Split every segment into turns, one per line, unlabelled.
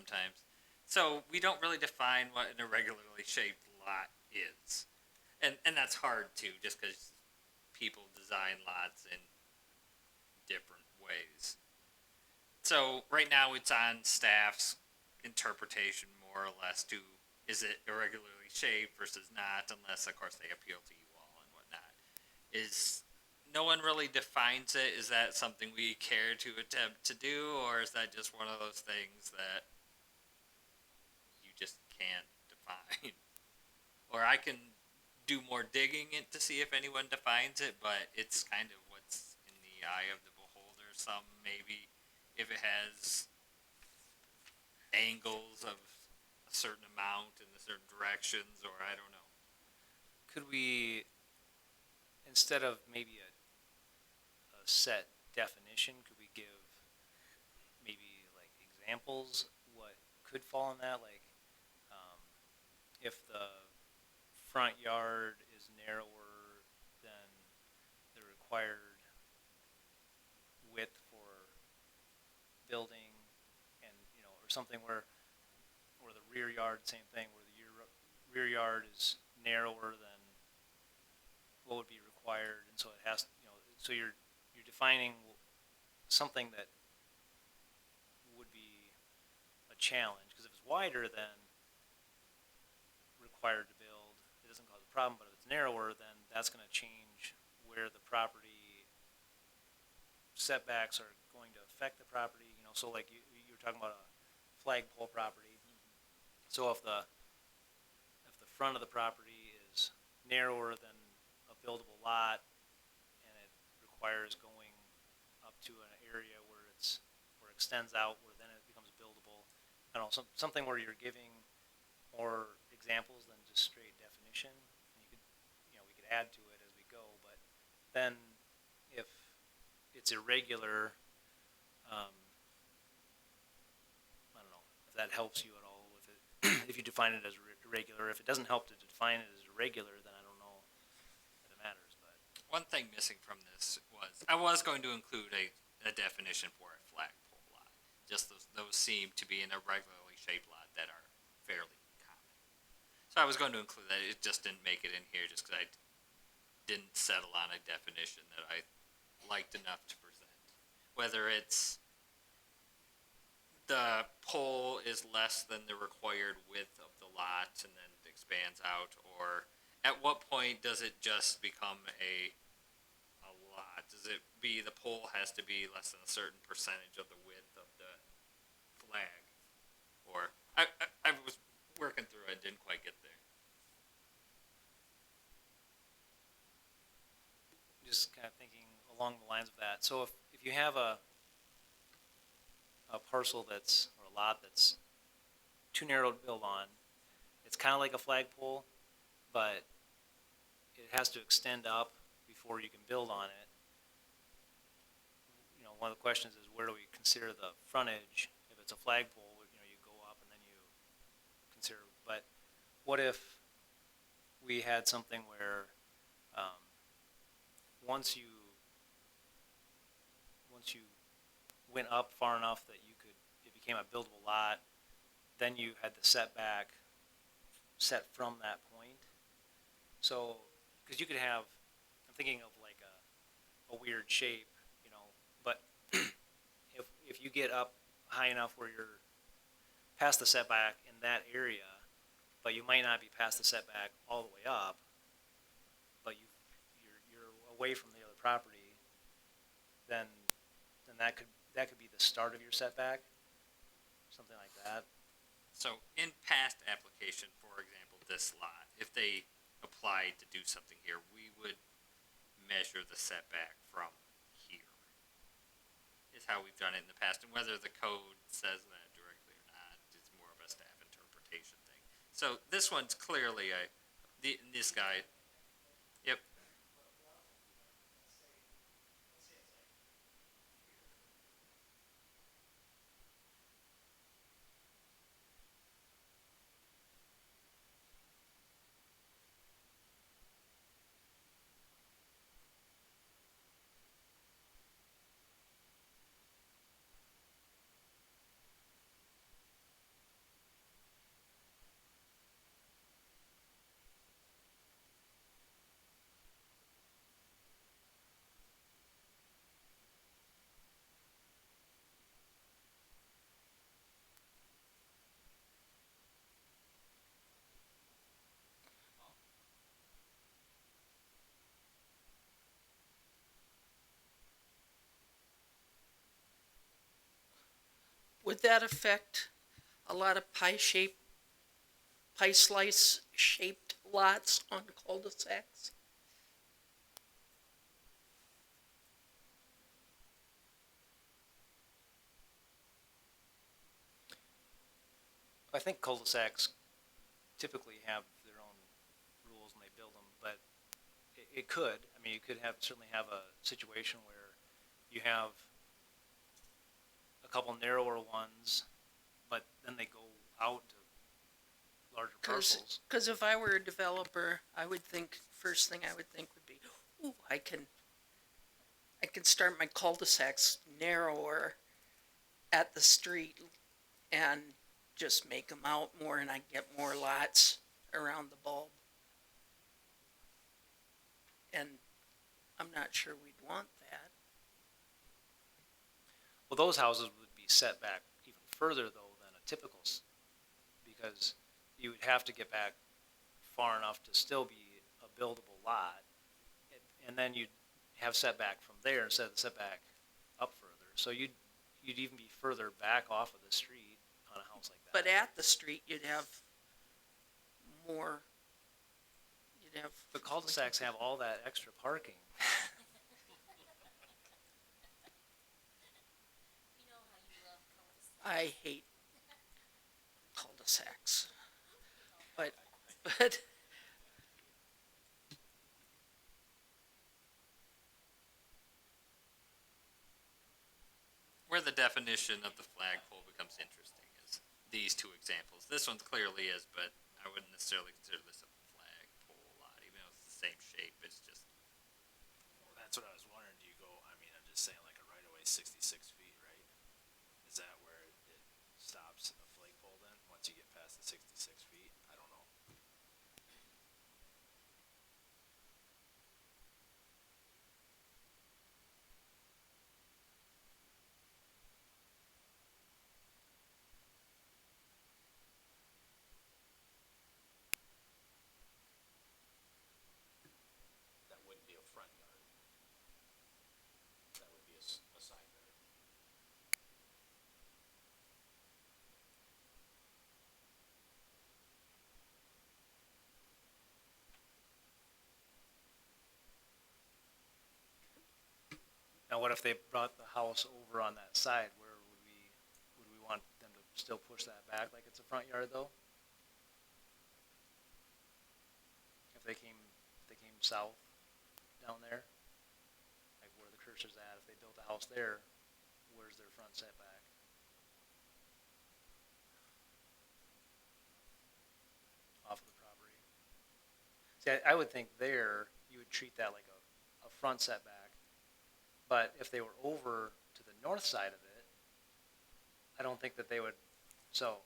sometimes. So we don't really define what an irregularly shaped lot is, and that's hard too, just because people design lots in different ways. So right now it's on staff's interpretation, more or less, to is it irregularly shaped versus not, unless of course they appeal to you all and whatnot. Is no one really defines it? Is that something we care to attempt to do, or is that just one of those things that you just can't define? Or I can do more digging to see if anyone defines it, but it's kind of what's in the eye of the beholder. Some maybe if it has angles of a certain amount in certain directions, or I don't know.
Could we, instead of maybe a set definition, could we give maybe like examples what could fall in that? Like, um, if the front yard is narrower than the required width for building, and or something where, or the rear yard, same thing, where the rear yard is narrower than what would be required, and so it has, so you're defining something that would be a challenge, because if it's wider than required to build, it doesn't cause a problem. But if it's narrower, then that's going to change where the property setbacks are going to affect the property. So like you were talking about a flagpole property. So if the front of the property is narrower than a buildable lot, and it requires going up to an area where extends out, where then it becomes buildable. I don't know, something where you're giving more examples than just straight definition, and we could add to it as we go. But then if it's irregular, I don't know if that helps you at all with it. If you define it as irregular, if it doesn't help to define it as irregular, then I don't know that it matters. But
One thing missing from this was I was going to include a definition for a flagpole lot. Just those seem to be an irregularly shaped lot that are fairly common. So I was going to include that. It just didn't make it in here just because I didn't settle on a definition that I liked enough to present. Whether it's the pole is less than the required width of the lot and then it expands out, or at what point does it just become a lot? Does it be the pole has to be less than a certain percentage of the width of the flag? Or I was working through it, didn't quite get there.
just kind of thinking along the lines of that. So if you have a parcel or a lot that's too narrow to build on, it's kind of like a flagpole, but it has to extend up before you can build on it. One of the questions is, where do we consider the frontage? If it's a flagpole, you go up and then you consider. But what if we had something where once you once you went up far enough that it became a buildable lot, then you had the setback set from that point. So, because you could have, I'm thinking of like a weird shape, but if you get up high enough where you're past the setback in that area, but you might not be past the setback all the way up, but you're away from the other property, then that could be the start of your setback, something like that.
So in past application, for example, this lot, if they applied to do something here, we would measure the setback from here. Is how we've done it in the past, and whether the code says that directly or not is more of a staff interpretation thing. So this one's clearly this guy. Yep.
Would that affect a lot of pie slice shaped lots on cul-de-sacs?
I think cul-de-sacs typically have their own rules when they build them, but it could. I mean, you could certainly have a situation where you have a couple narrower ones, but then they go out to larger parcels.
Because if I were a developer, I would think, first thing I would think would be, ooh, I can start my cul-de-sacs narrower at the street and just make them out more, and I get more lots around the bulb. And I'm not sure we'd want that.
Well, those houses would be set back even further though than a typical, because you would have to get back far enough to still be a buildable lot, and then you'd have setback from there instead of the setback up further. So you'd even be further back off of the street on a house like that.
But at the street, you'd have more. You'd have.
But cul-de-sacs have all that extra parking.
You know how you love cul-de-sacs.
I hate cul-de-sacs, but
Where the definition of the flagpole becomes interesting is these two examples. This one clearly is, but I wouldn't necessarily consider this a flagpole lot, even though it's the same shape. It's just
Well, that's what I was wondering. Do you go? I mean, I'm just saying, like a right of way, 66 feet, right? Is that where it stops a flagpole then? Once you get past the 66 feet, I don't know. That wouldn't be a front yard. That would be a side yard.
Now, what if they brought the house over on that side? Where would we want them to still push that back like it's a front yard though? If they came south down there, like where the cursor's at, if they built a house there, where's their front setback? Off of the property. See, I would think there, you would treat that like a front setback. But if they were over to the north side of it, I don't think that they would, so.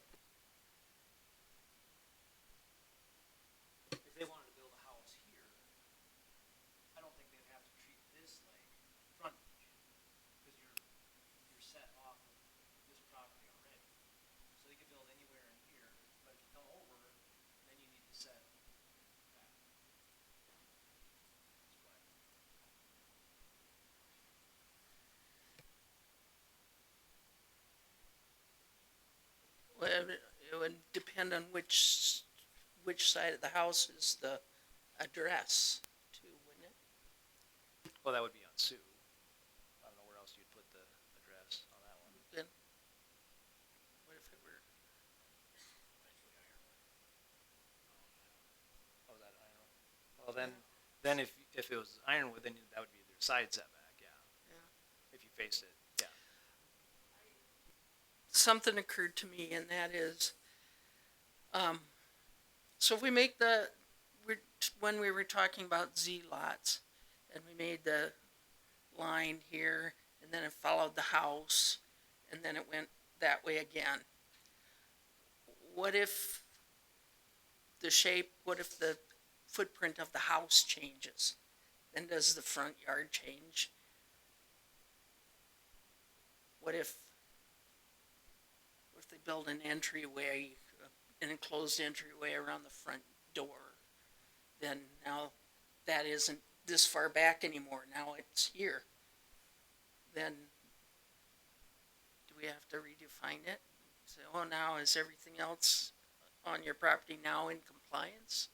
If they wanted to build a house here, I don't think they'd have to treat this like frontage, because you're set off of this property already. So they could build anywhere in here, but if you come over, then you need to set back. That's why.
well, it would depend on which side of the house is the address too, wouldn't it?
Well, that would be on Sioux. I don't know where else you'd put the address on that one.
Then what if it were?
Eventually Ironwood.
Oh, that Ironwood. Well, then if it was Ironwood, then that would be their side setback, yeah.
Yeah.
If you faced it, yeah.
Something occurred to me, and that is, so if we make when we were talking about Z lots, and we made the line here, and then it followed the house, and then it went that way again. What if what if the footprint of the house changes? Then does the front yard change? What if they build an entryway, an enclosed entryway around the front door? Then now that isn't this far back anymore. Now it's here. Then do we have to redefine it? So, oh, now is everything else on your property now in compliance?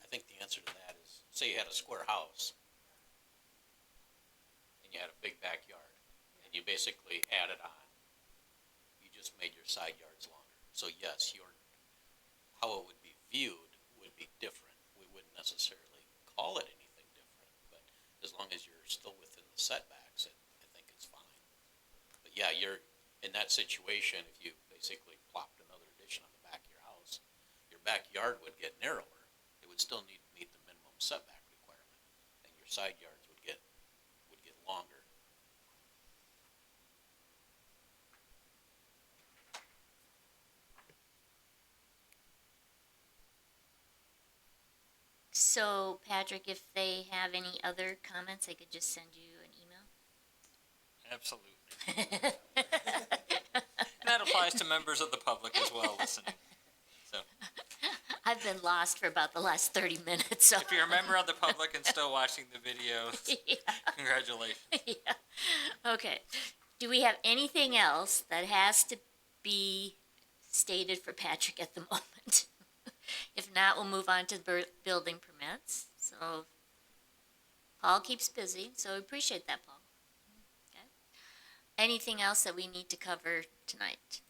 I think the answer to that is, say you had a square house and you had a big backyard and you basically added on, you just made your side yards longer. So yes, how it would be viewed would be different. We wouldn't necessarily call it anything different, but as long as you're still within the setbacks, I think it's fine. But yeah, you're in that situation. If you basically plopped another addition on the back of your house, your backyard would get narrower. It would still need to meet the minimum setback requirement, and your side yards would get longer.
So, Patrick, if they have any other comments, I could just send you an email.
Absolutely. And that applies to members of the public as well listening. So
I've been lost for about the last 30 minutes, so.
if you're a member of the public and still watching the videos,
Yeah.
congratulations.
Yeah. Okay. Do we have anything else that has to be stated for Patrick at the moment? If not, we'll move on to building permits. So Paul keeps busy, so we appreciate that, Paul. Okay. Anything else that we need to cover tonight?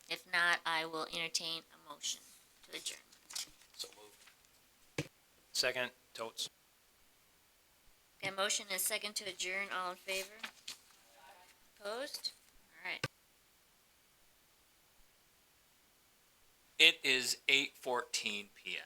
If not, I will entertain a motion to adjourn.
So moved.
Second, Totes.
Okay, motion is second to adjourn. All in favor? Opposed? All right.
It is 8:14 p.m.